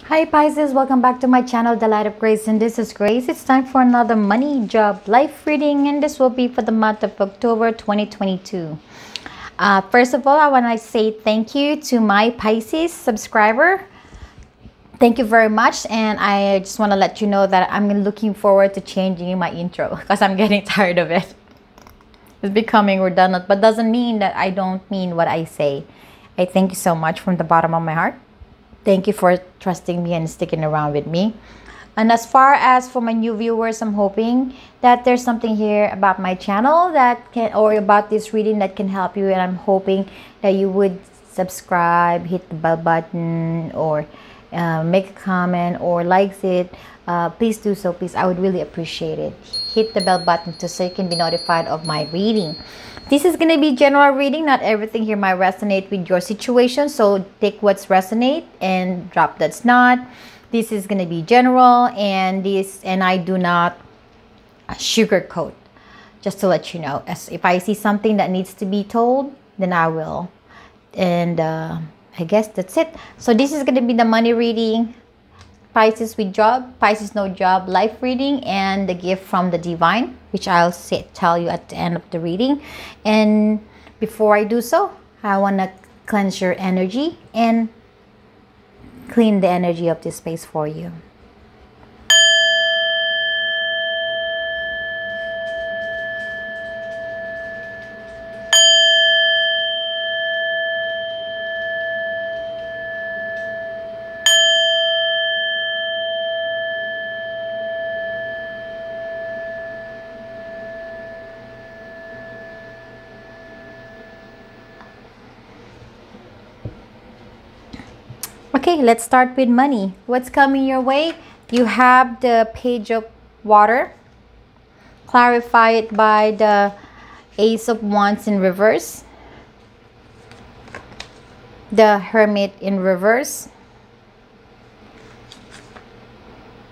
Hi Pisces, welcome back to my channel, The Light of Grace, and this is Grace. It's time for another money, job, life reading, and this will be for the month of October 2022. First of all, I want to say thank you to my Pisces subscriber. Thank you very much, and I just want to let you know that I'm looking forward to changing my intro because I'm getting tired of it. It's becoming redundant, but doesn't mean that I don't mean what I say. I thank you so much from the bottom of my heart. Thank you for trusting me and sticking around with me. And as far as for my new viewers, I'm hoping that there's something here about my channel that can, or about this reading that can help you. And I'm hoping that you would subscribe, hit the bell button, or make a comment or likes it. Please do so, please. I would really appreciate it. Hit the bell button so you can be notified of my reading. This is going to be general reading. Not everything here might resonate with your situation. So take what's resonate and drop that's not. This is going to be general, and I do not sugarcoat. Just to let you know, as if I see something that needs to be told, then I will. And I guess that's it. So this is going to be the money reading, Pisces with job, Pisces no job, life reading, and the gift from the divine, which I'll tell you at the end of the reading. And before I do so, I want to cleanse your energy and clean the energy of this space for you. Okay, let's start with money. What's coming your way? You have the Page of Water. Clarify it by the Ace of Wands in reverse. The Hermit in reverse.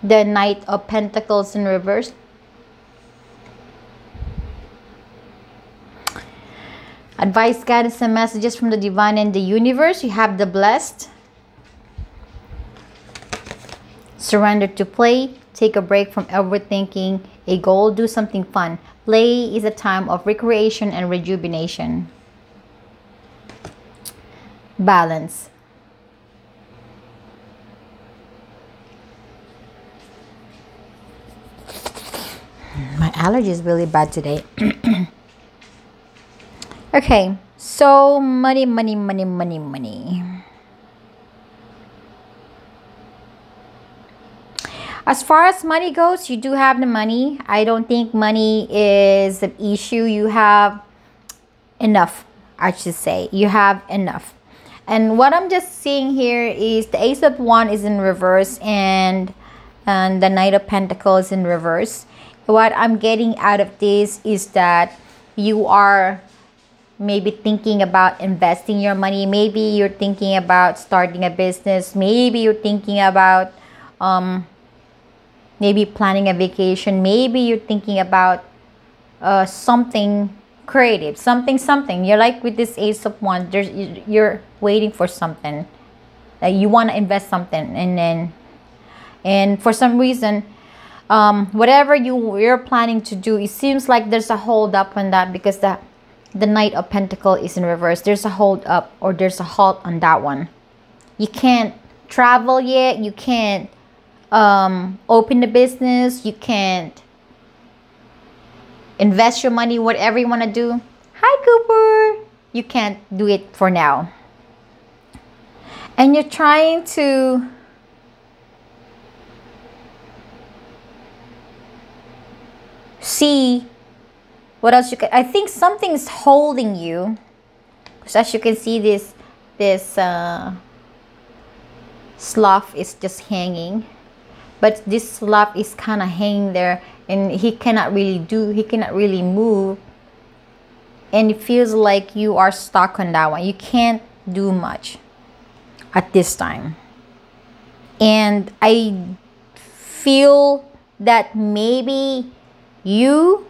The Knight of Pentacles in reverse. Advice, guidance, and messages from the divine and the universe. You have the Blessed. Surrender to play. Take a break from overthinking a goal. Do something fun. Play is a time of recreation and rejuvenation. Balance. My allergy is really bad today. Okay, so money. As far as money goes, you do have the money. I don't think money is an issue. You have enough, I should say. You have enough. And what I'm just seeing here is the Ace of Wands is in reverse, and the Knight of Pentacles in reverse. What I'm getting out of this is that you are maybe thinking about investing your money. Maybe you're thinking about starting a business. Maybe you're thinking about maybe planning a vacation. Maybe you're thinking about something creative, something. You're like with this Ace of Wands, you're waiting for something. You want to invest something, and for some reason, whatever you're planning to do, it seems like there's a hold up on that because the Knight of Pentacles is in reverse. There's a hold up, or there's a halt on that one. You can't travel yet. You can't open the business. You can't invest your money, whatever you want to do. Hi, Cooper. You can't do it for now. And you're trying to see what else you can. I think something's holding you, because as you can see, this sloth is just hanging. But this sloth is kind of hanging there, and he cannot really move. And it feels like you are stuck on that one. You can't do much at this time. And I feel that maybe you,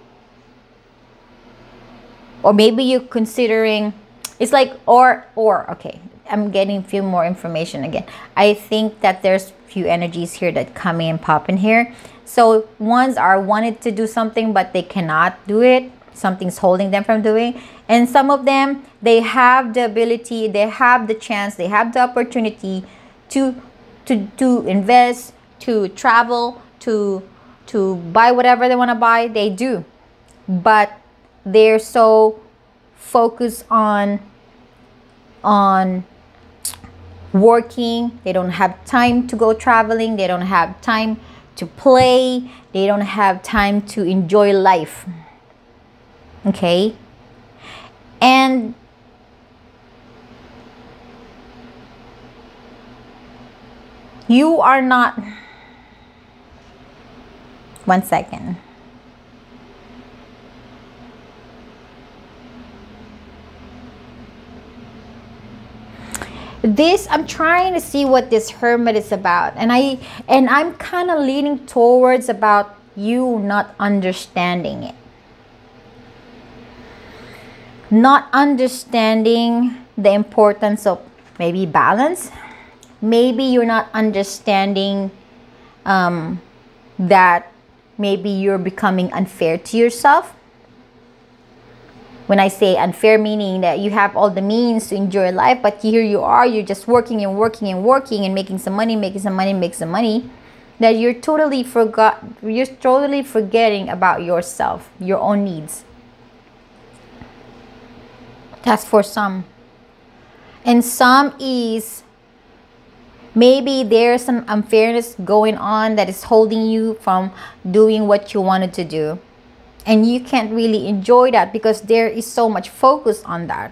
or maybe you're considering, it's like okay, I'm getting a few more information again. I think that there's few energies here that come in, pop in here. So ones are wanted to do something, but they cannot do it. Something's holding them from doing. And some of them, they have the ability, they have the chance, they have the opportunity to invest, to travel, to buy whatever they want to buy. They do, but they're so focused on working. They don't have time to go traveling. They don't have time to play. They don't have time to enjoy life. Okay? And you are not... One second. This, I'm trying to see what this Hermit is about, and I'm kind of leaning towards about you not understanding it, not understanding the importance of maybe balance. Maybe you're not understanding that maybe you're becoming unfair to yourself. When I say unfair, meaning that you have all the means to enjoy life, but here you are, you're just working and working and working and making some money, that you're totally forgetting about yourself, your own needs. That's for some. And some is maybe there's some unfairness going on that is holding you from doing what you wanted to do. And you can't really enjoy that because there is so much focus on that.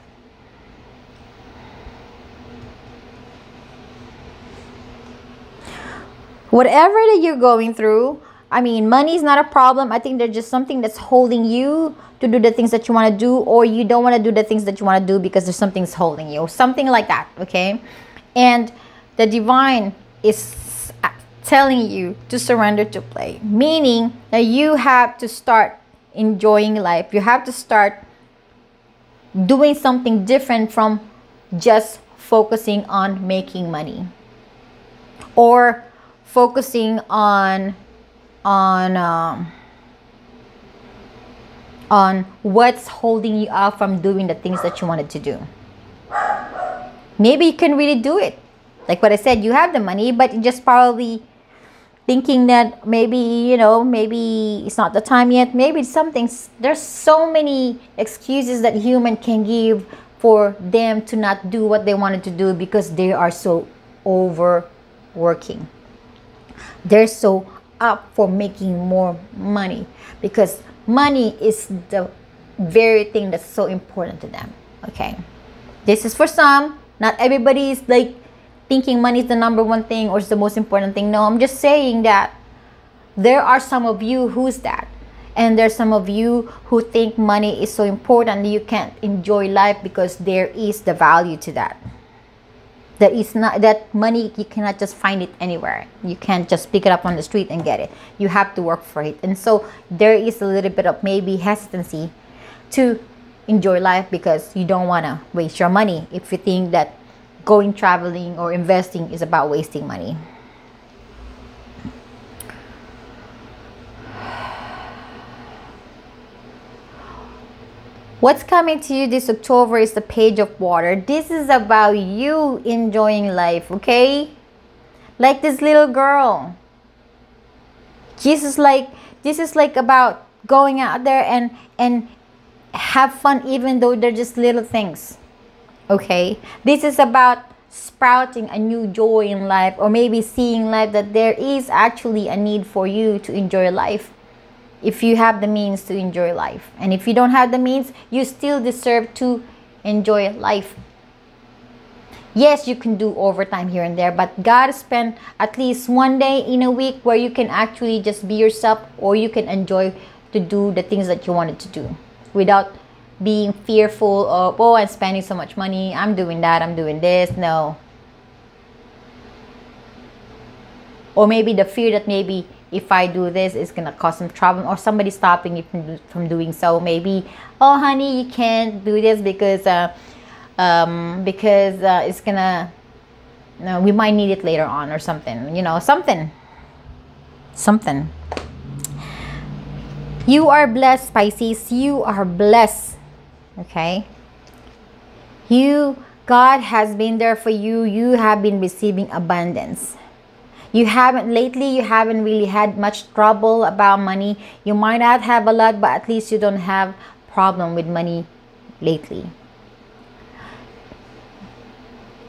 Whatever that you're going through, I mean, money is not a problem. I think there's just something that's holding you to do the things that you want to do, or you don't want to do the things that you want to do because there's something that's holding you. Something like that, okay? And the divine is telling you to surrender to play. Meaning that you have to start enjoying life. You have to start doing something different from just focusing on making money or focusing on what's holding you up from doing the things that you wanted to do. Maybe you can really do it. Like what I said, you have the money, but you just probably thinking that maybe, you know, maybe it's not the time yet. Maybe it's something. There's so many excuses that human can give for them to not do what they wanted to do because they are so overworking. They're so up for making more money because money is the very thing that's so important to them. Okay, this is for some. Not everybody is like thinking money is the number one thing or is the most important thing. No, I'm just saying that there are some of you who's that, and there's some of you who think money is so important that you can't enjoy life because there is the value to that. That is not that money, you cannot just find it anywhere. You can't just pick it up on the street and get it. You have to work for it. And so there is a little bit of maybe hesitancy to enjoy life because you don't want to waste your money if you think that going traveling or investing is about wasting money. What's coming to you this October is the Page of Water. This is about you enjoying life, okay? Like this little girl. This is like about going out there and have fun even though they're just little things. Okay? This is about sprouting a new joy in life, or maybe seeing life that there is actually a need for you to enjoy life. If you have the means to enjoy life. And if you don't have the means, you still deserve to enjoy life. Yes, you can do overtime here and there, but gotta spend at least one day in a week where you can actually just be yourself, or you can enjoy to do the things that you wanted to do without being fearful of, oh, I'm spending so much money, I'm doing that, I'm doing this. No. Or maybe the fear that maybe if I do this, it's gonna cause some trouble, or somebody stopping you from doing so. Maybe, oh honey, you can't do this because because it's gonna, no, we might need it later on or something, something. You are blessed, Pisces. You are blessed. Okay. God has been there for you. You have been receiving abundance. You haven't really had much trouble about money. You might not have a lot, but at least you don't have problem with money lately.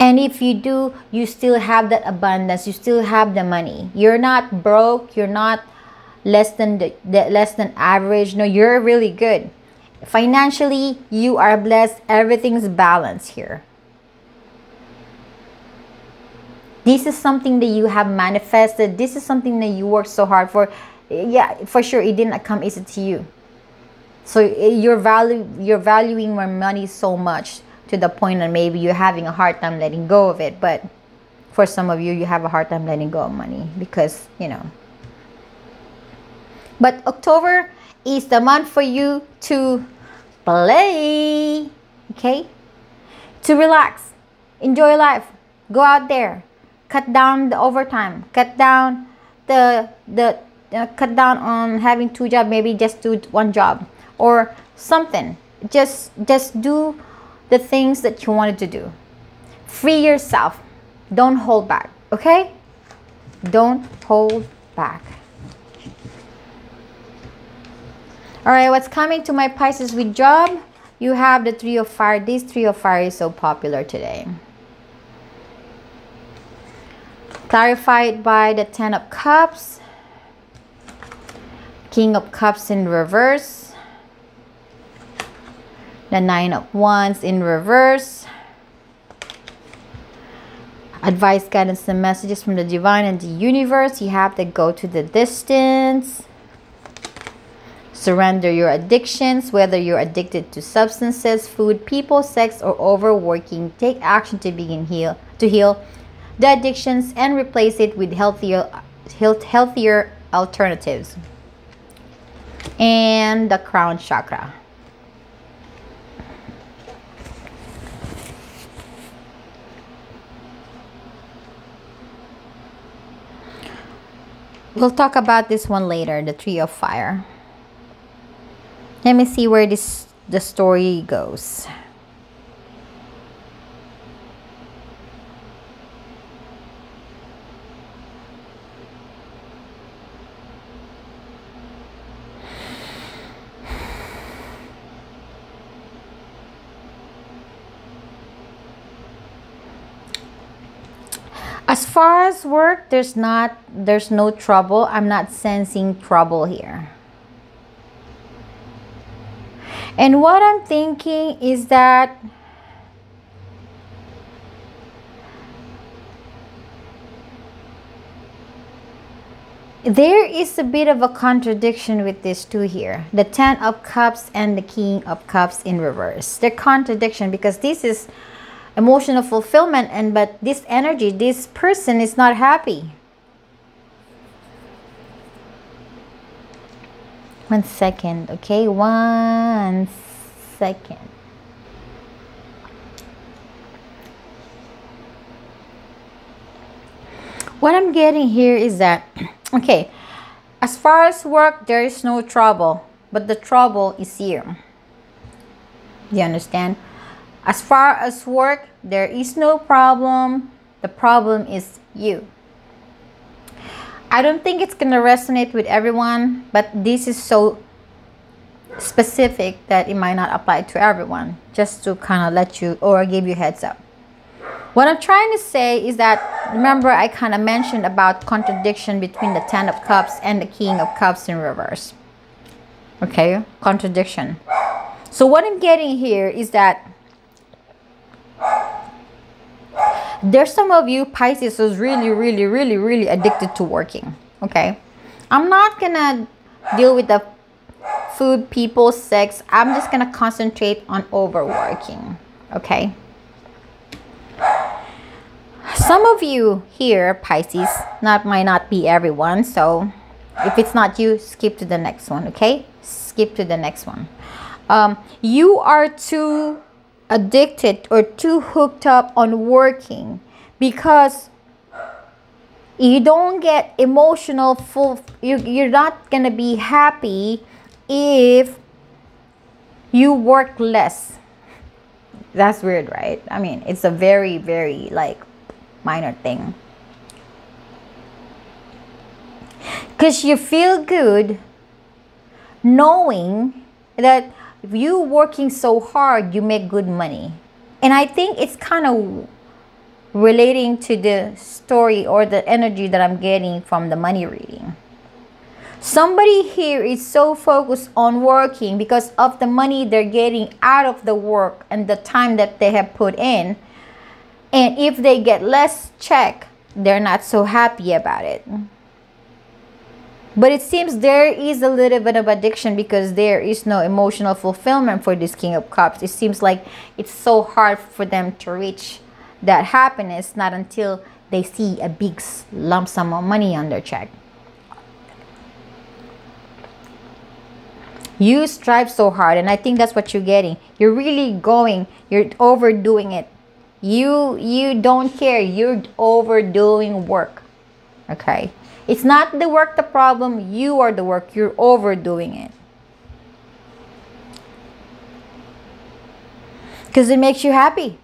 And if you do, you still have that abundance. You still have the money. You're not broke. You're not less than average. No, you're really good. Financially, you are blessed. Everything's balanced here. This is something that you have manifested. This is something that you worked so hard for. Yeah, for sure, it didn't come easy to you. So you're valuing your money so much to the point that maybe you're having a hard time letting go of it. But for some of you, you have a hard time letting go of money because, But October is the month for you to play, okay? To relax, enjoy life, go out there, cut down the overtime, cut down cut down on having 2 jobs, maybe just do 1 job or something. Just do the things that you wanted to do. Free yourself. Don't hold back, okay? Don't hold back. All right, what's coming to my Pisces with job? You have the 3 of Fire. This 3 of Fire is so popular today. Clarified by the 10 of Cups, King of Cups in reverse, the 9 of Wands in reverse. Advice, guidance, and messages from the divine and the universe. You have to go to the distance. Surrender your addictions, whether you're addicted to substances, food, people, sex, or overworking. Take action to heal the addictions and replace it with healthier alternatives. And the crown chakra. We'll talk about this one later, the 3 of Fire. Let me see where the story goes. As far as work, there's no trouble. I'm not sensing trouble here. And what I'm thinking is that there is a bit of a contradiction with this two here. The 10 of Cups and the King of Cups in reverse. They're contradiction because this is emotional fulfillment, but this energy, this person is not happy. 1 second, okay? 1 second. What I'm getting here is that, okay, as far as work, there is no trouble, but the trouble is here. Do you understand? As far as work, there is no problem. The problem is you. I don't think it's going to resonate with everyone, but this is so specific that it might not apply to everyone. Just to kind of let you or give you heads up. What I'm trying to say is that, remember I kind of mentioned about contradiction between the 10 of Cups and the King of Cups in reverse. Okay, contradiction. So what I'm getting here is that there's some of you Pisces who's really addicted to working. Okay, I'm not gonna deal with the food, people, sex. I'm just gonna concentrate on overworking. Okay, some of you here Pisces, might not be everyone, so if it's not you, skip to the next one. Okay, skip to the next one. You are too addicted or too hooked up on working, because you don't get emotional full. You're not gonna be happy if you work less. That's weird, right? I mean, it's a very, very like minor thing, because you feel good knowing that if you working so hard, you make good money. And I think it's kind of relating to the story or the energy that I'm getting from the money reading. Somebody here is so focused on working because of the money they're getting out of the work and the time that they have put in. And if they get less check, they're not so happy about it. But it seems there is a little bit of addiction, because there is no emotional fulfillment for this King of Cups. It seems like it's so hard for them to reach that happiness, not until they see a big lump sum of money on their check. You strive so hard, and I think that's what you're getting. You're really going, you're overdoing it. You don't care, you're overdoing work. Okay? It's not the work the problem, you are the work. You're overdoing it. Because it makes you happy.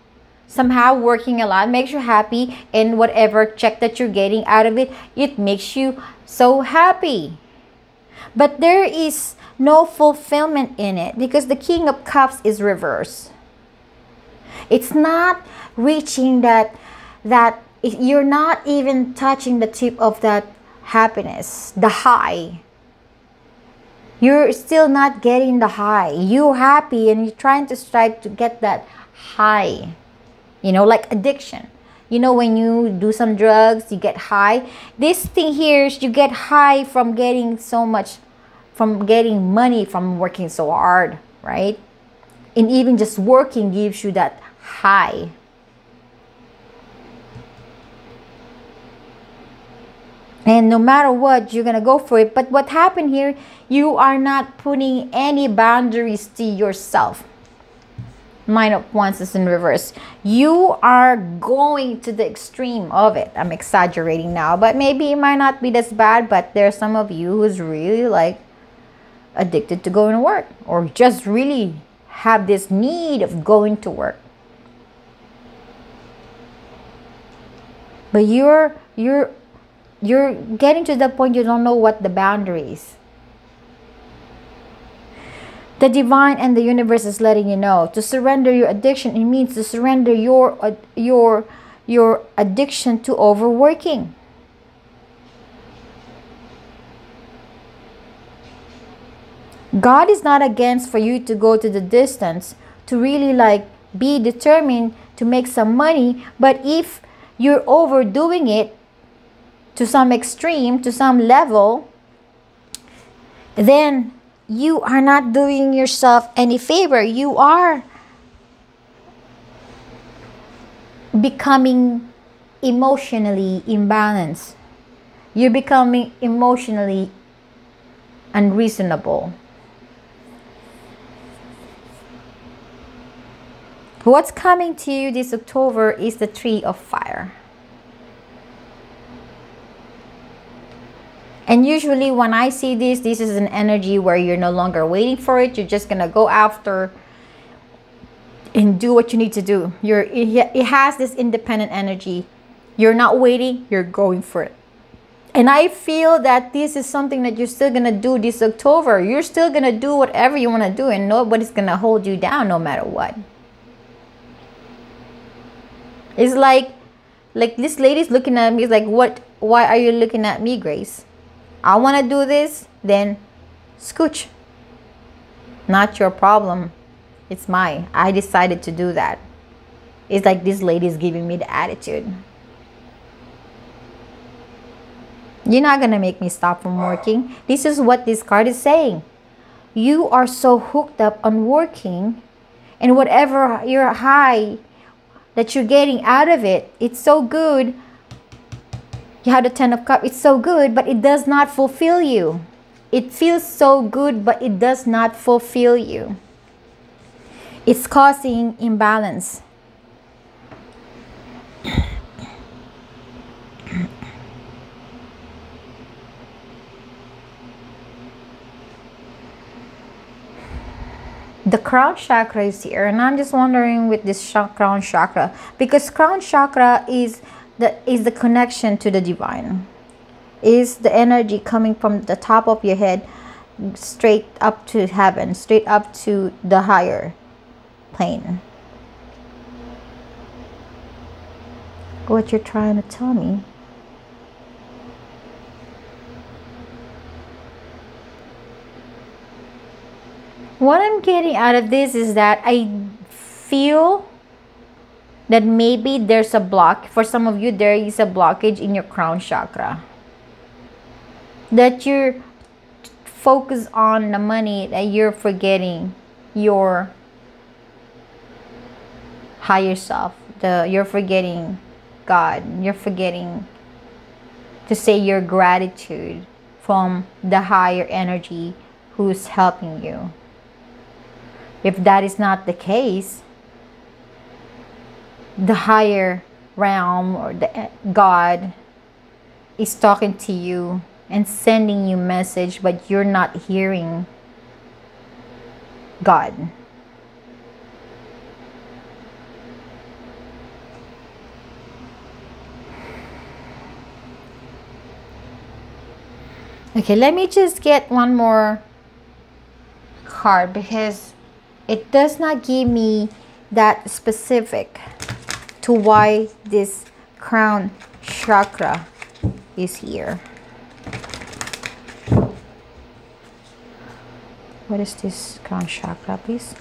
Somehow working a lot makes you happy, and whatever check that you're getting out of it, it makes you so happy. But there is no fulfillment in it, because the King of Cups is reversed. It's not reaching that you're not even touching the tip of that happiness, the high. You're still not getting the high. You're happy and you're trying to strive to get that high. You know, like addiction. You know, when you do some drugs, you get high. This thing here is you get high from getting so much, from getting money from working so hard, right? And even just working gives you that high. And no matter what, you're gonna go for it. But what happened here, you are not putting any boundaries to yourself. Nine of Wands is in reverse. You are going to the extreme of it. I'm exaggerating now, but maybe it might not be this bad. But there's some of you who's really like addicted to going to work, or just really have this need of going to work. But you're getting to the point you don't know what the boundary is. The divine and the universe is letting you know to surrender your addiction. It means to surrender your addiction to overworking. God is not against for you to go to the distance, to really like be determined to make some money. But if you're overdoing it to some extreme, to some level, then you are not doing yourself any favor. You are becoming emotionally imbalanced. You're becoming emotionally unreasonable. What's coming to you this October is the Tree of Fire. And usually when I see this is an energy where you're no longer waiting for it. You're just going to go after and do what you need to do. It has this independent energy. You're not waiting, you're going for it. And I feel that this is something that you're still going to do this October. You're still going to do whatever you want to do, and nobody's going to hold you down no matter what. It's like this lady's looking at me. It's like, why are you looking at me, Grace? I want to do this, then scooch. Not your problem. It's mine. I decided to do that. It's like this lady is giving me the attitude. You're not going to make me stop from working. This is what this card is saying. You are so hooked up on working, and whatever your high that you're getting out of it, it's so good. You have the Ten of Cups. It's so good, but it does not fulfill you. It feels so good, but it does not fulfill you. It's causing imbalance. The crown chakra is here, and I'm just wondering with this crown chakra, because crown chakra is the connection to the divine, is the energy coming from the top of your head straight up to heaven, straight up to the higher plane. What you're trying to tell me? What I'm getting out of this is that I feel that maybe there's a block. For some of you, there is a blockage in your crown chakra. That you're focused on the money, that you're forgetting your higher self. You're forgetting God. You're forgetting to say your gratitude from the higher energy who's helping you. If that is not the case, the higher realm or the God is talking to you and sending you message, but you're not hearing God. Okay, let me just get one more card, because it does not give me that specific to why this crown chakra is here. What is this crown chakra, please?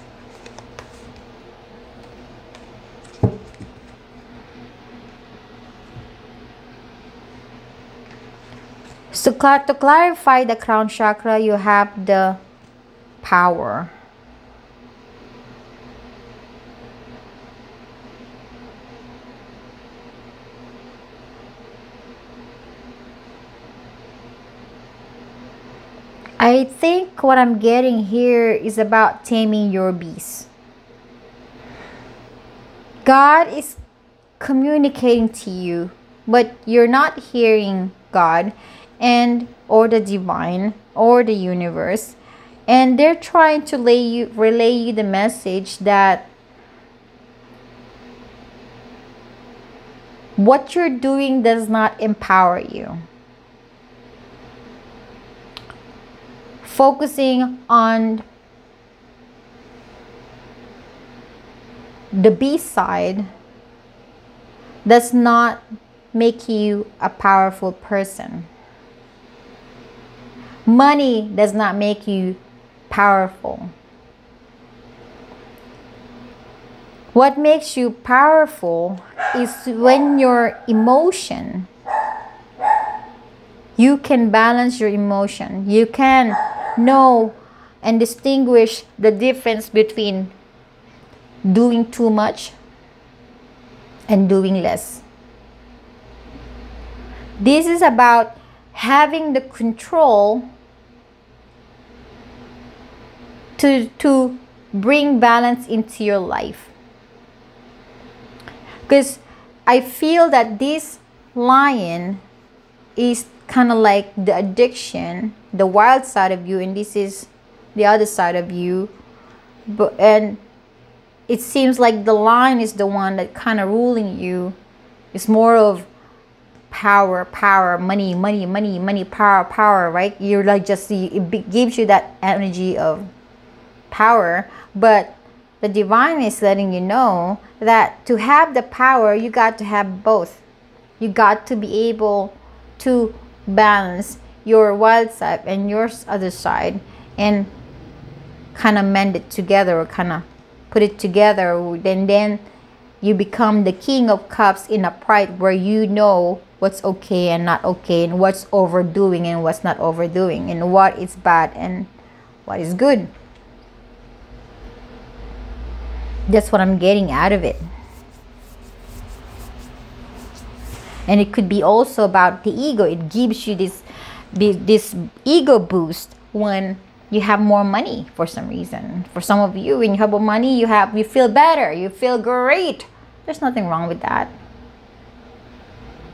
So to clarify the crown chakra, you have the power. I think what I'm getting here is about taming your beast. God is communicating to you, but you're not hearing God and or the divine or the universe, and they're trying to relay you the message that what you're doing does not empower you. Focusing on the B side does not make you a powerful person. Money does not make you powerful. What makes you powerful is when your emotion, you can balance your emotion. You can know and distinguish the difference between doing too much and doing less. This is about having the control to bring balance into your life. Because I feel that this lion is kind of like the addiction, the wild side of you, and this is the other side of you. And it seems like the lion is the one that kind of ruling you. It's more of power, money, power, right? You're like it gives you that energy of power. But the divine is letting you know that to have the power, you got to have both. You got to be able to balance your wild side and your other side and kind of mend it together, or kind of put it together. And then you become the king of cups in a pride where you know what's okay and not okay, and what's overdoing and what's not overdoing, and what is bad and what is good. That's what I'm getting out of it. And it could be also about the ego. It gives you this ego boost when you have more money for some reason. For some of you, when you have more money, you feel better, you feel great. There's nothing wrong with that.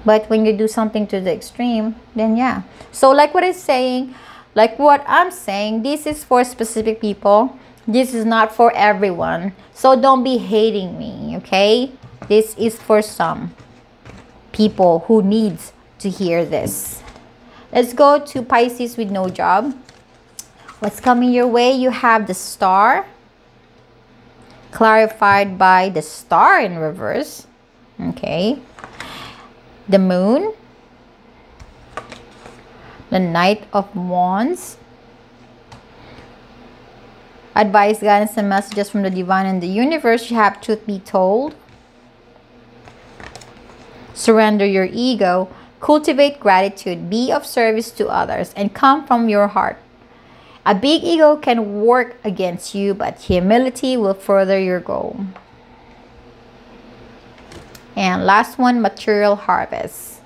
But when you do something to the extreme, then yeah. So like what I'm saying, this is for specific people. This is not for everyone. So don't be hating me, okay? This is for some people who needs to hear this. Let's go to Pisces with no job. What's coming your way? You have the Star, clarified by the Star in reverse. Okay. The Moon, the Knight of Wands. Advice, guidance, and messages from the divine and the universe. You have truth be told. Surrender your ego. Cultivate gratitude. Be of service to others and come from your heart. A big ego can work against you, but humility will further your goal. And last one, material harvest.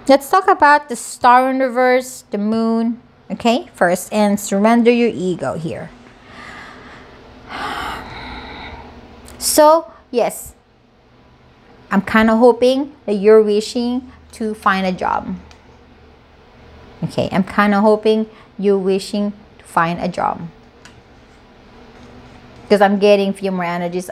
Let's talk about the Star in reverse, the Moon, okay, first, and surrender your ego here. So, yes, I'm kind of hoping that you're wishing to find a job. Okay, I'm kind of hoping you're wishing to find a job. Because I'm getting a few more energies.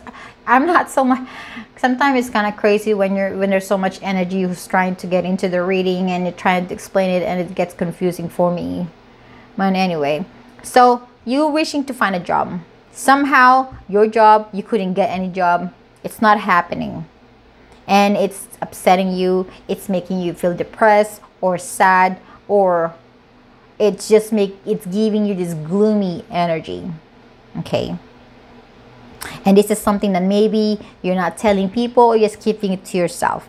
I'm not so much. Sometimes it's kind of crazy when there's so much energy who's trying to get into the reading and you're trying to explain it and it gets confusing for me. But anyway, so you wishing to find a job. Somehow your job, you couldn't get any job. It's not happening. And it's upsetting you. It's making you feel depressed or sad, or it's giving you this gloomy energy. Okay. And this is something that maybe you're not telling people or just keeping it to yourself.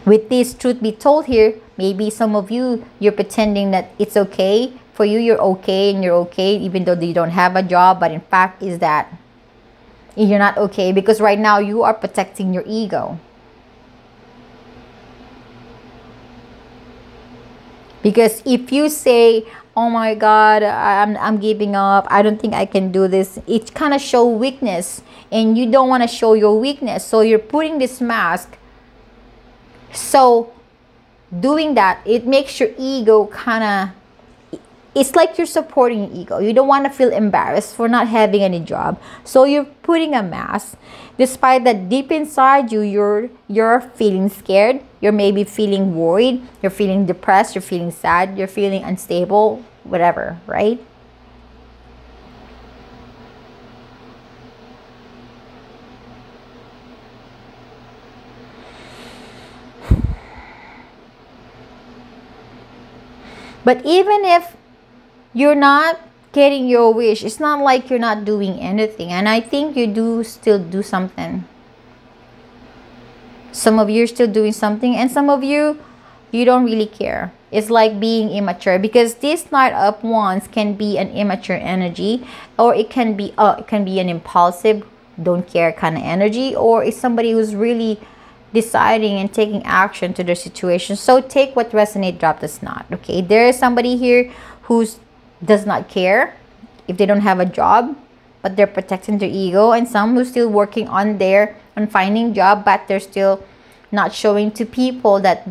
With this truth be told here, maybe some of you, you're pretending that it's okay. For you, you're okay and you're okay even though you don't have a job. But in fact, is that you're not okay because right now you are protecting your ego. Because if you say, oh my God, I'm giving up, I don't think I can do this, it kind of show weakness and you don't want to show your weakness. So you're putting this mask. So doing that, it makes your ego kind of, it's like you're supporting your ego. You don't want to feel embarrassed for not having any job. So you're putting a mask. Despite that deep inside you, you're feeling scared. You're maybe feeling worried. You're feeling depressed. You're feeling sad. You're feeling unstable. Whatever, right? But even if you're not getting your wish, it's not like you're not doing anything. And I think you do still do something. Some of you are still doing something, and some of you, you don't really care. It's like being immature, because this Knight of Wands can be an immature energy, or it can be an impulsive, don't care kind of energy, or it's somebody who's really deciding and taking action to their situation. So take what resonates, drop does not. Okay, there is somebody here who's does not care if they don't have a job, but they're protecting their ego, and some who's still working on finding job, but they're still not showing to people that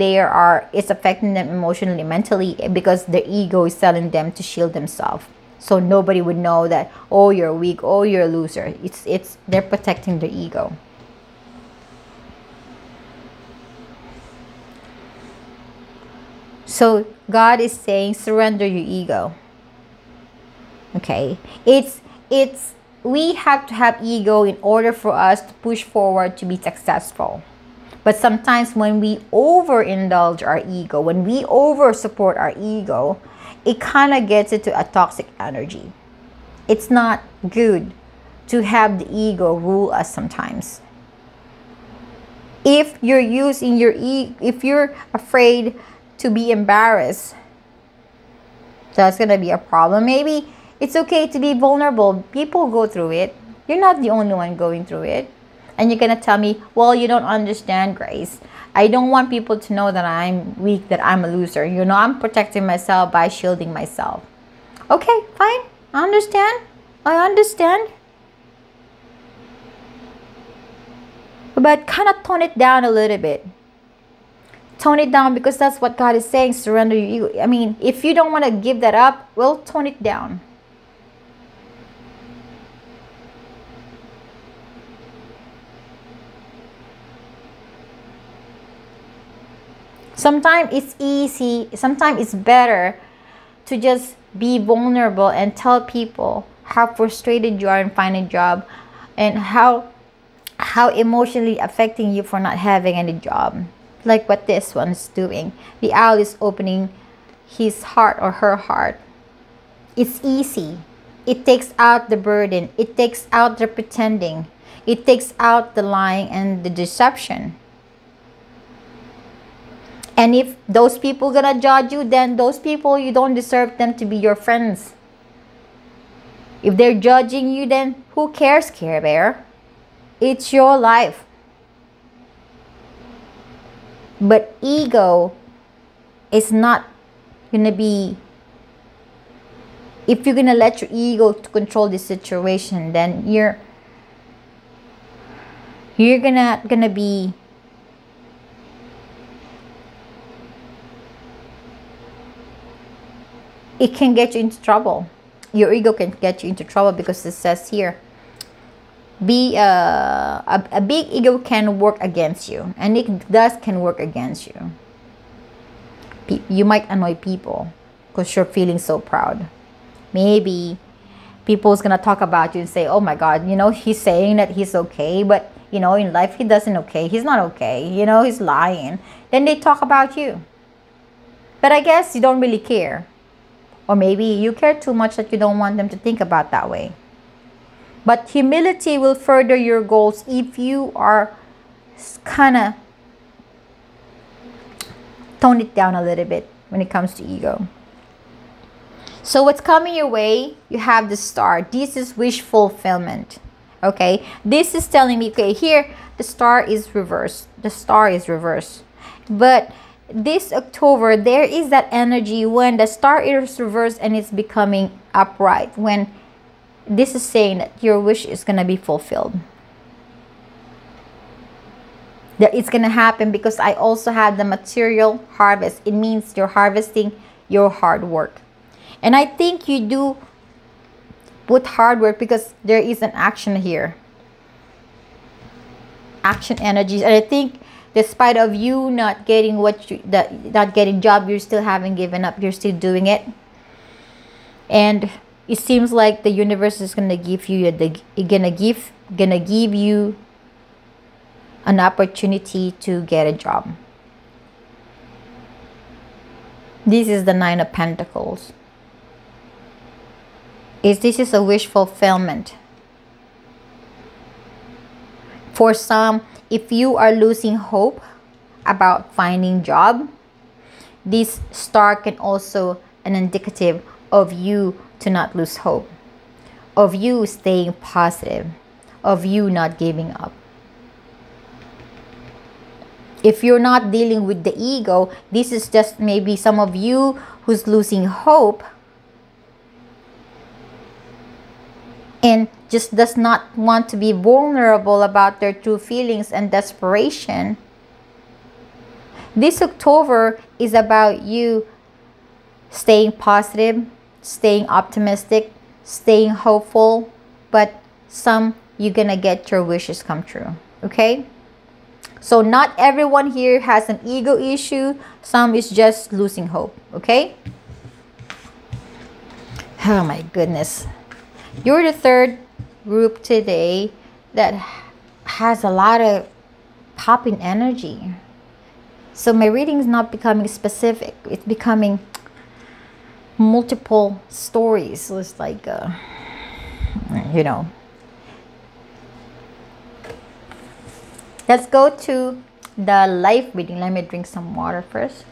it's affecting them emotionally, mentally, because their ego is telling them to shield themselves, so nobody would know that, oh, you're weak, oh, you're a loser. They're protecting their ego. So God is saying, surrender your ego. Okay, we have to have ego in order for us to push forward to be successful. But sometimes when we overindulge our ego, when we over support our ego, it kind of gets into a toxic energy. It's not good to have the ego rule us sometimes. If you're using your if you're afraid to be embarrassed, that's gonna be a problem. Maybe it's okay to be vulnerable. People go through it. You're not the only one going through it. And you're gonna tell me, well, you don't understand, Grace. I don't want people to know that I'm weak, that I'm a loser. You know, I'm protecting myself by shielding myself. Okay, fine. I understand. I understand. But kind of tone it down a little bit. Tone it down, because that's what God is saying. Surrender your ego. I mean, if you don't want to give that up, well, tone it down. Sometimes it's easy, sometimes it's better to just be vulnerable and tell people how frustrated you are in finding a job, and how emotionally affecting you for not having any job. Like what this one is doing. The owl is opening his heart or her heart. It's easy. It takes out the burden. It takes out the pretending. It takes out the lying and the deception. And if those people gonna judge you, then those people, you don't deserve them to be your friends. If they're judging you, then who cares, Care Bear? It's your life. But ego is not gonna be, if you're gonna let your ego to control the situation, then you're gonna be it can get you into trouble. Your ego can get you into trouble, because it says here, a big ego can work against you, and it can work against you. You might annoy people because you're feeling so proud. Maybe people's gonna talk about you and say, oh my God, you know, he's saying that he's okay, but you know, in life he doesn't okay. He's not okay. You know, he's lying. Then they talk about you. But I guess you don't really care. Or maybe you care too much that you don't want them to think about that way. But humility will further your goals if you are kind of tone it down a little bit when it comes to ego. So what's coming your way? You have the star. This is wish fulfillment. Okay, this is telling me, okay, here the star is reversed. The star is reversed. But this October, there is that energy when the star is reversed and it's becoming upright. When this is saying that your wish is going to be fulfilled. That it's going to happen, because I also have the material harvest. It means you're harvesting your hard work. And I think you do put hard work, because there is an action here. Action energies. And I think despite of you not getting not getting job, you still haven't given up. You're still doing it. And it seems like the universe is gonna give you gonna give you an opportunity to get a job. This is the Nine of Pentacles. This is a wish fulfillment. For some, if you are losing hope about finding job, this star can also an indicative of you to not lose hope, of you staying positive, of you not giving up. If you're not dealing with the ego, this is just maybe some of you who's losing hope and just does not want to be vulnerable about their true feelings and desperation. This October is about you staying positive, staying optimistic, staying hopeful, but you're gonna get your wishes come true. Okay? So not everyone here has an ego issue. Some is just losing hope. Okay? Oh my goodness. You're the third group today that has a lot of popping energy. So my reading is not becoming specific. It's becoming multiple stories. So it's like, you know. Let's go to the life reading. Let me drink some water first.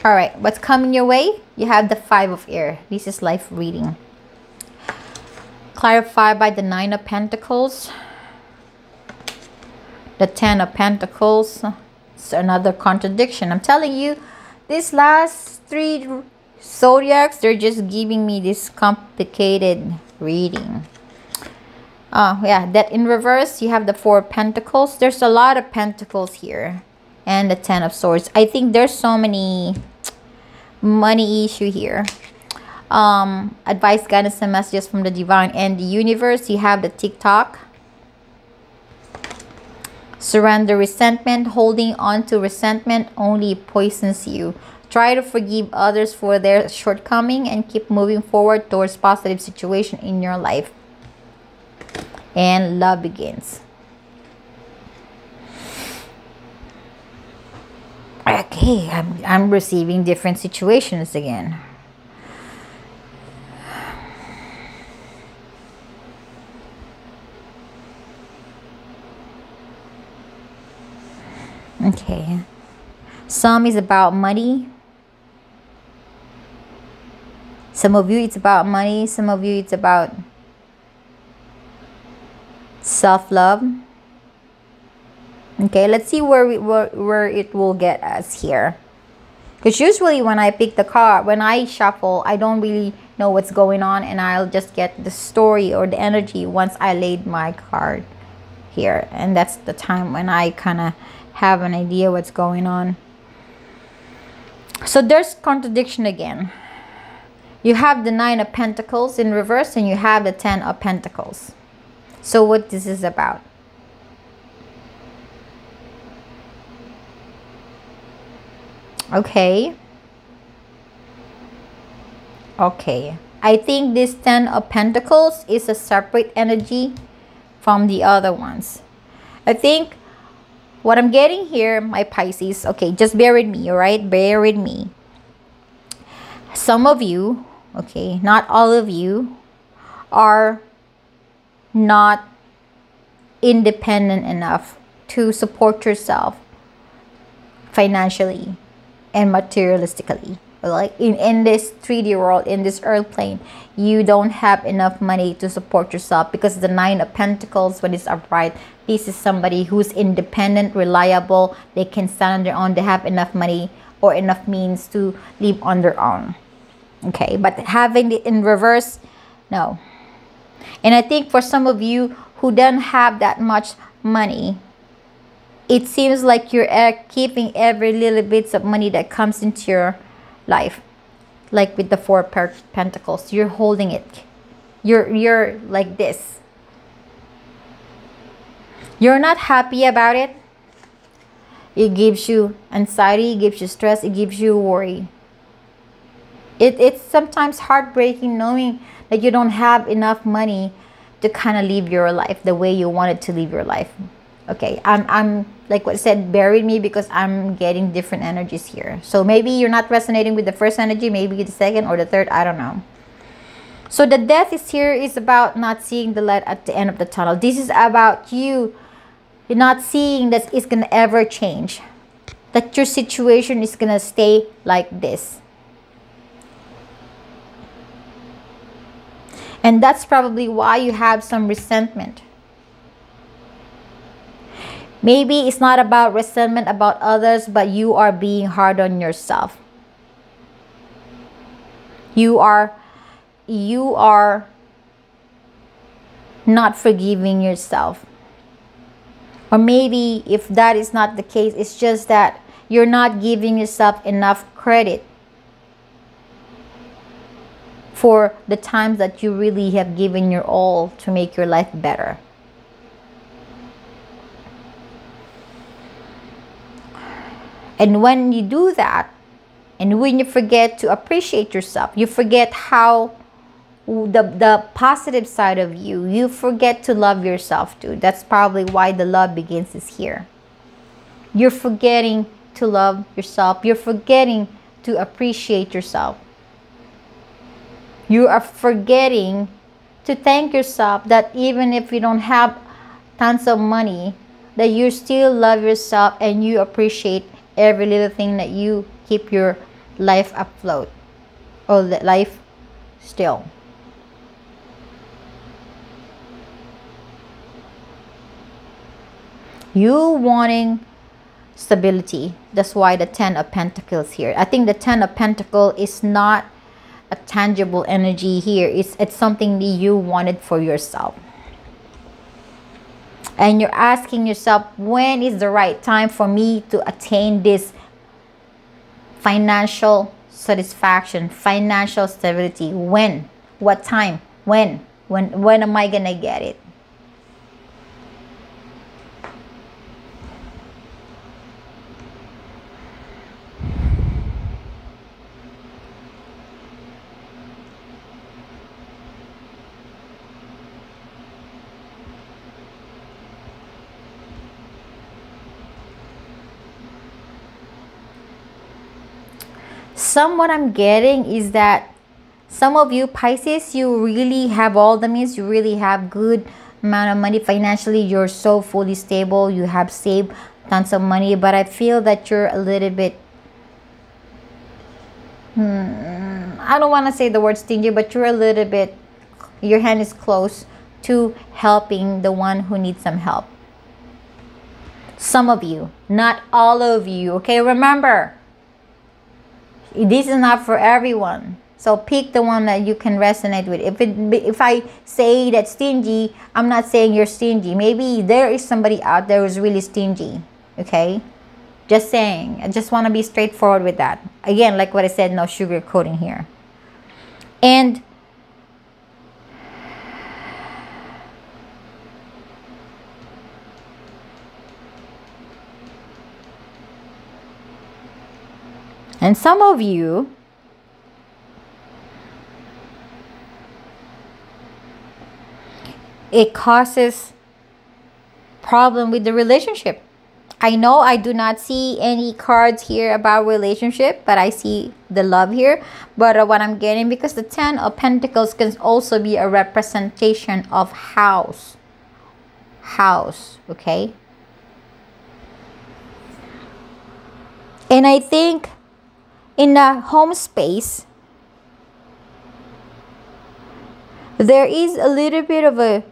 All right, what's coming your way? You have the Five of Air. This is life reading. clarified by the Nine of Pentacles, the Ten of Pentacles. It's another contradiction. I'm telling you, these last three zodiacs, they're just giving me this complicated reading. Yeah, that in reverse, you have the Four of Pentacles. There's a lot of pentacles here. And the Ten of Swords. I think there's so many money issue here. Advice, guidance, and messages from the divine and the universe. You have the TikTok. Surrender resentment. Holding on to resentment only poisons you. Try to forgive others for their shortcoming and keep moving forward towards positive situation in your life. And love begins. Okay, I'm receiving different situations again. Okay. Some is about money. Some of you it's about money. Some of you it's about self-love. Okay, let's see where it will get us here. Because usually when I pick the card, when I shuffle, I don't really know what's going on, and I'll just get the story or the energy once I laid my card here. And that's the time when I kind of have an idea what's going on. So there's contradiction again. You have the Nine of Pentacles in reverse, and you have the Ten of Pentacles. So what this is about? Okay. Okay. I think this Ten of Pentacles is a separate energy from the other ones. I think what I'm getting here, my Pisces, okay, just bear with me, all right? Bear with me. Some of you, okay, not all of you, are not independent enough to support yourself financially and materialistically. Like in this 3D world, in this earth plane, you don't have enough money to support yourself, because the Nine of Pentacles, when it's upright, this is somebody who's independent, reliable, they can stand on their own, they have enough money or enough means to live on their own. Okay, but having it in reverse, no. And I think for some of you who don't have that much money, it seems like you're keeping every little bits of money that comes into your life. Like with the Four of Pentacles, you're holding it. You're like this. You're not happy about it. It gives you anxiety, it gives you stress, it gives you worry. It's sometimes heartbreaking knowing that you don't have enough money to kind of live your life the way you wanted to live your life. Okay, I'm like what I said, bear with me because I'm getting different energies here. So maybe you're not resonating with the first energy, maybe the second or the third, I don't know. So the death is here is about not seeing the light at the end of the tunnel. This is about you're not seeing that it's gonna ever change, that your situation is gonna stay like this. And that's probably why you have some resentment. Maybe it's not about resentment about others, but you are being hard on yourself. You are not forgiving yourself. Or maybe if that is not the case, it's just that you're not giving yourself enough credit for the times that you really have given your all to make your life better. And when you do that, and when you forget to appreciate yourself, you forget how the positive side of you, you forget to love yourself too. That's probably why the love begins is here. You're forgetting to love yourself. You're forgetting to appreciate yourself. You are forgetting to thank yourself that even if you don't have tons of money, that you still love yourself and you appreciate every little thing that you keep your life afloat or the life still. You wanting stability. That's why the 10 of Pentacles here. I think the 10 of Pentacles is not a tangible energy here. It's something that you wanted for yourself. And you're asking yourself, when is the right time for me to attain this financial satisfaction, financial stability? When? What time? When am I gonna get it? What I'm getting is that some of you Pisces, you really have all the means, you really have good amount of money financially, you're so fully stable, you have saved tons of money, but I feel that you're a little bit I don't want to say the word stingy, but you're a little bit, your hand is close to helping the one who needs some help. Some of you, not all of you, okay? Remember, this is not for everyone. So pick the one that you can resonate with. If I say that stingy, I'm not saying you're stingy. Maybe there is somebody out there who's really stingy. Okay? Just saying. I just want to be straightforward with that. Again, like what I said, no sugarcoating here. And some of you, it causes problem with the relationship. I know I do not see any cards here about relationship, but I see the love here. But what I'm getting, because the 10 of Pentacles can also be a representation of house, okay? And I think in the home space, there is a little bit of a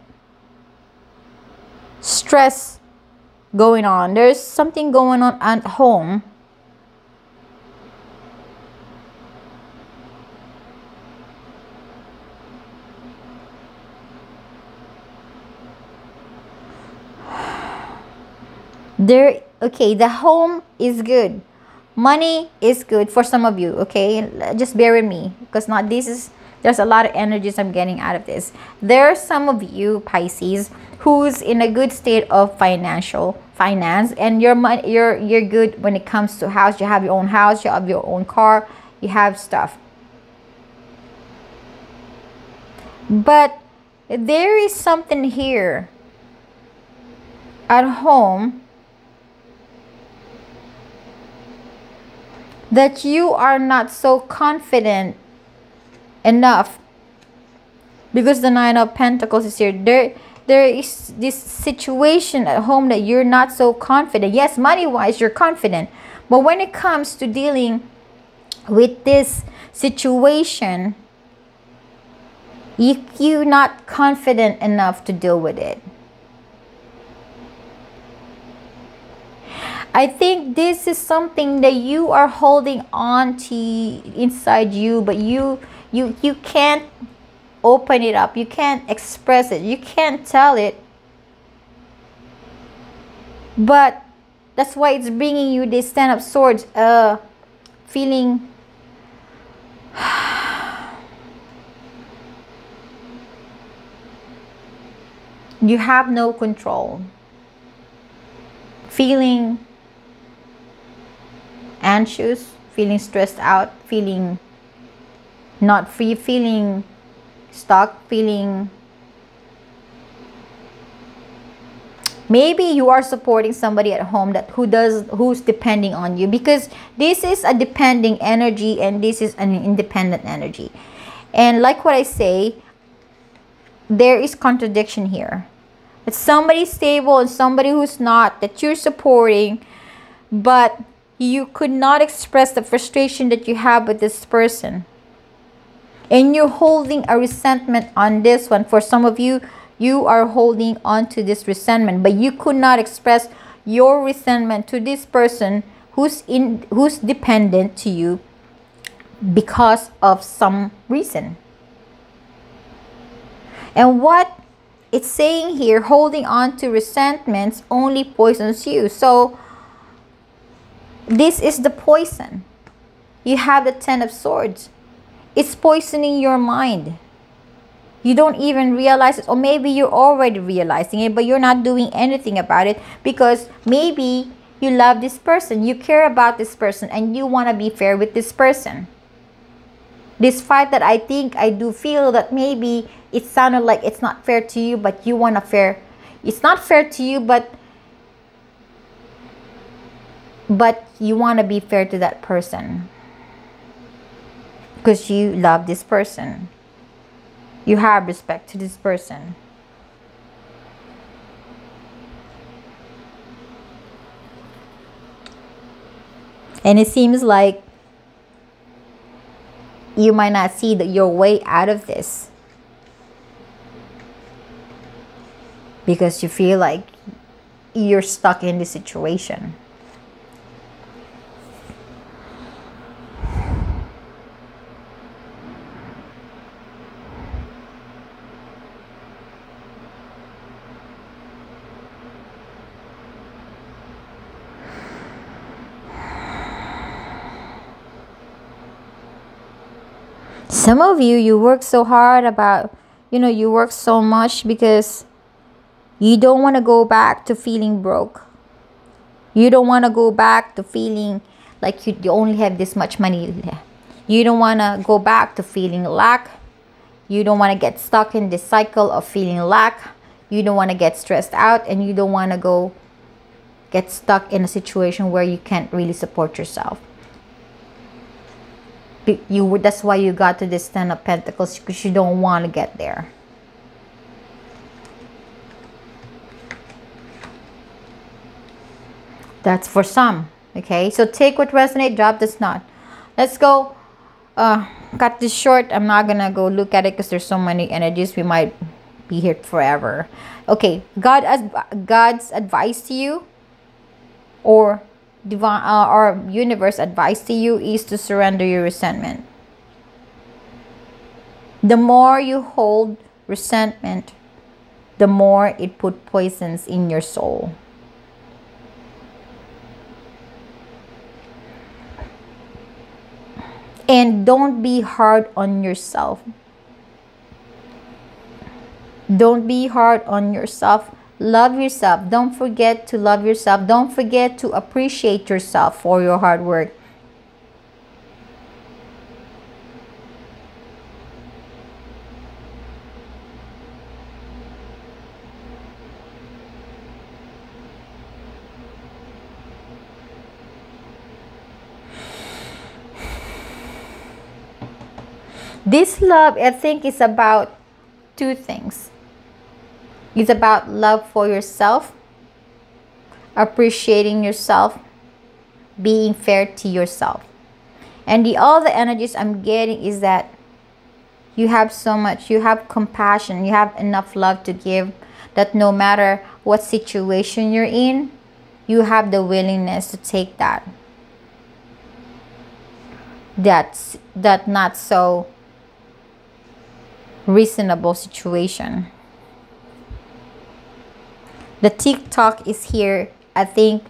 stress going on. There's something going on at home. Okay, the home is good. Money is good for some of you, okay? Just bear with me, because there's a lot of energies I'm getting out of this. There are some of you Pisces who's in a good state of finance, and you're good when it comes to house. You have your own house, you have your own car, you have stuff. But there is something here at home that you are not so confident enough, because the 9 of Pentacles is here. There is this situation at home that you're not so confident. Yes, money wise you're confident, but when it comes to dealing with this situation, you're not confident enough to deal with it. I think this is something that you are holding on to inside you, but you can't open it up. You can't express it. You can't tell it. But that's why it's bringing you this 10 of Swords, feeling you have no control, feeling anxious, feeling stressed out, feeling not free, feeling stuck, feeling maybe you are supporting somebody at home who's depending on you, because this is a depending energy and this is an independent energy. And like what I say, there is contradiction here. It's somebody stable and somebody who's not, that you're supporting, but you could not express the frustration that you have with this person. And you're holding a resentment on this one. For some of you, you are holding on to this resentment, but you could not express your resentment to this person who's dependent to you because of some reason. And what it's saying here, holding on to resentments only poisons you. So this is the poison. You have the Ten of Swords. It's poisoning your mind. You don't even realize it, or maybe you're already realizing it, but you're not doing anything about it because maybe you love this person, you care about this person, and you want to be fair with this person. Despite that, I do feel that maybe it sounded like it's not fair to you, but you want a fair. It's not fair to you, but you want to be fair to that person because you love this person. You have respect to this person. And it seems like you might not see your way out of this because you feel like you're stuck in this situation. Some of you work so hard about, you work so much because you don't want to go back to feeling broke. You don't want to go back to feeling like you only have this much money. You don't want to go back to feeling lack. You don't want to get stuck in this cycle of feeling lack. You don't want to get stressed out, and you don't want to get stuck in a situation where you can't really support yourself. That's why you got to this Ten of Pentacles, because you don't want to get there. That's for some. Okay, so take what resonates, drop this not. Let's go. Cut this short. I'm not gonna go look at it because there's so many energies. We might be here forever. Okay, God's advice to you, or divine or universe advice to you, is to surrender your resentment. The more you hold resentment, the more it put poisons in your soul. And don't be hard on yourself. Don't be hard on yourself. Love yourself. Don't forget to love yourself. Don't forget to appreciate yourself for your hard work. This love, I think, is about two things. It's about love for yourself, appreciating yourself, being fair to yourself. And all the energies I'm getting is that you have so much, you have compassion, you have enough love to give, that no matter what situation you're in, you have the willingness to take that not so reasonable situation. The TikTok is here. I think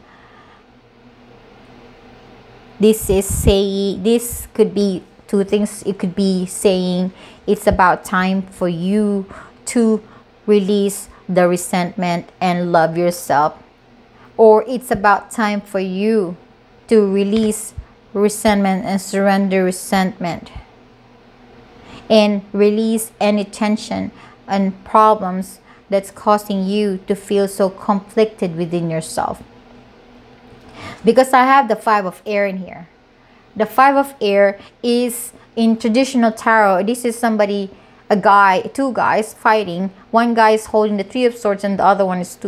this could be two things. It could be saying it's about time for you to release the resentment and love yourself, or it's about time for you to release resentment and surrender resentment, and release any tension and problems that's causing you to feel so conflicted within yourself. Because I have the Five of Air in here. The Five of Air is in traditional tarot. This is two guys fighting. One guy is holding the Three of Swords and the other one is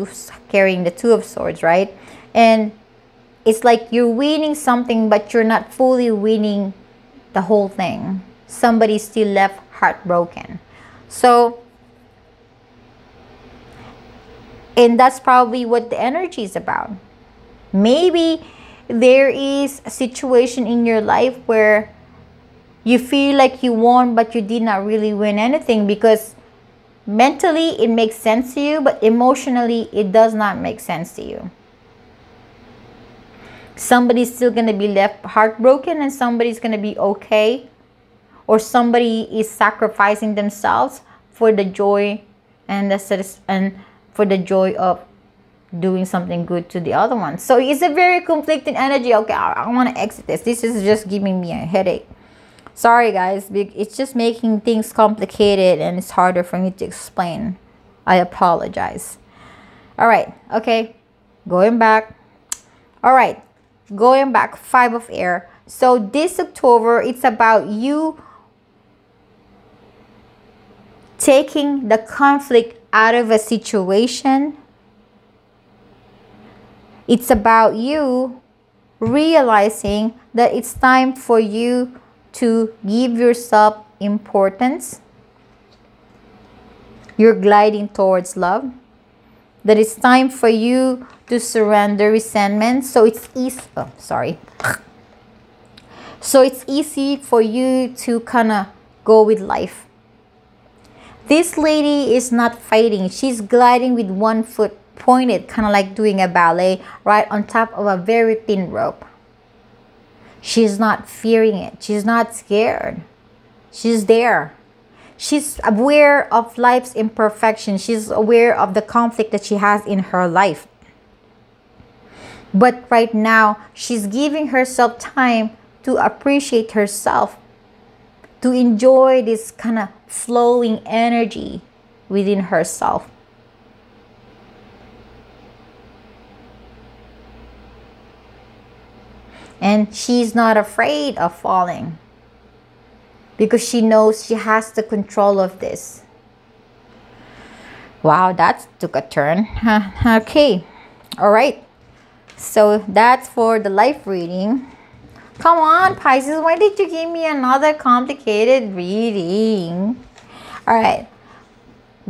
carrying the Two of Swords, right? And it's like you're winning something, but you're not fully winning the whole thing. Somebody's still left heartbroken. So, and that's probably what the energy is about. Maybe there is a situation in your life where you feel like you won, but you did not really win anything, because mentally it makes sense to you, but emotionally it does not make sense to you. Somebody's still going to be left heartbroken, and somebody's going to be okay, or somebody is sacrificing themselves for the joy and for the joy of doing something good to the other one. So it's a very conflicting energy. Okay, I want to exit this. This is just giving me a headache. Sorry guys, it's just making things complicated and it's harder for me to explain. I apologize. All right, okay, going back. All right, going back, 5 of air. So this October, it's about you taking the conflict out of a situation. It's about you realizing that it's time for you to give yourself importance. You're gliding towards love. That it's time for you to surrender resentment. So it's easy. Oh, sorry. So it's easy for you to kind of go with life. This lady is not fighting. She's gliding with one foot pointed, kind of like doing a ballet, right on top of a very thin rope. She's not fearing it. She's not scared. She's there. She's aware of life's imperfection. She's aware of the conflict that she has in her life. But right now, she's giving herself time to appreciate herself, to enjoy this kind of flowing energy within herself. And she's not afraid of falling, because she knows she has the control of this. Wow, that took a turn. Okay, all right. So that's for the life reading. Come on, Pisces, why did you give me another complicated reading? All right,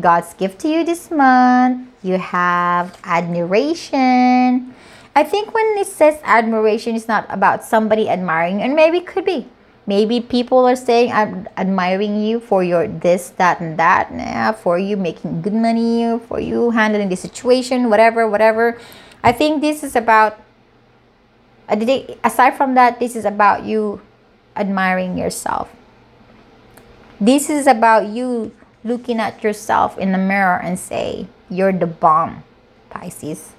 God's gift to you this month. You have admiration. I think when it says admiration, it's not about somebody admiring, and maybe it could be. Maybe people are saying, I'm admiring you for your this, that, and that, for you making good money, for you handling the situation, whatever. I think this is about, aside from that, this is about you admiring yourself. This is about you looking at yourself in the mirror and say, you're the bomb, Pisces.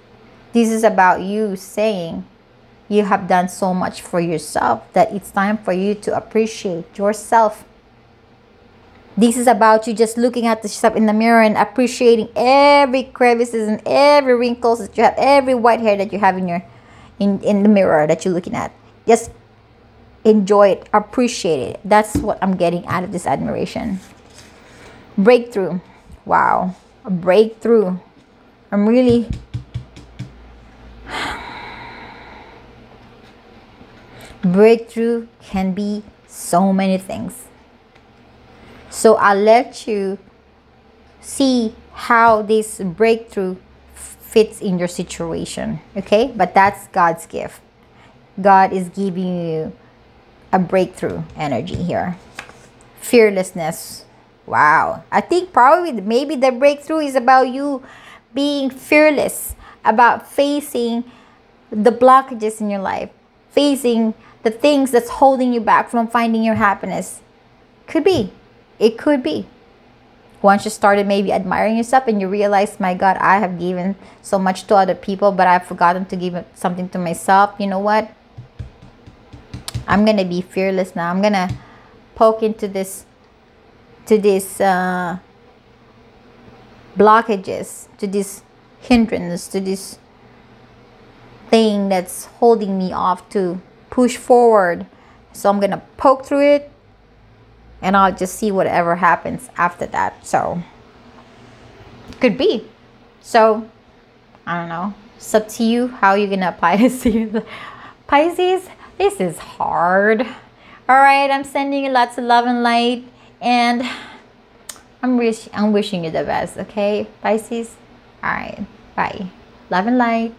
This is about you saying you have done so much for yourself that it's time for you to appreciate yourself. This is about you just looking at yourself in the mirror and appreciating every crevices and every wrinkles that you have, every white hair that you have in the mirror that you're looking at. Just enjoy it, appreciate it. That's what I'm getting out of this admiration. Breakthrough. Wow, a breakthrough. I'm really breakthrough can be so many things. So I'll let you see how this breakthrough fits in your situation, okay? But that's God's gift. God is giving you a breakthrough energy here. Fearlessness. Wow. I think probably maybe the breakthrough is about you being fearless, about facing the blockages in your life, facing the things that's holding you back from finding your happiness. Could be. It could be. Once you started maybe admiring yourself and you realize, my God, I have given so much to other people, but I've forgotten to give something to myself. You know what? I'm going to be fearless now. I'm going to poke into this blockages, to this hindrance, to this thing that's holding me off to push forward. So I'm gonna poke through it, and I'll just see whatever happens after that. So could be. So I don't know, it's up to you how you're gonna apply this to you. Pisces, this is hard. All right, I'm sending you lots of love and light, and I'm wishing you the best. Okay, Pisces. All right, bye. Love and light.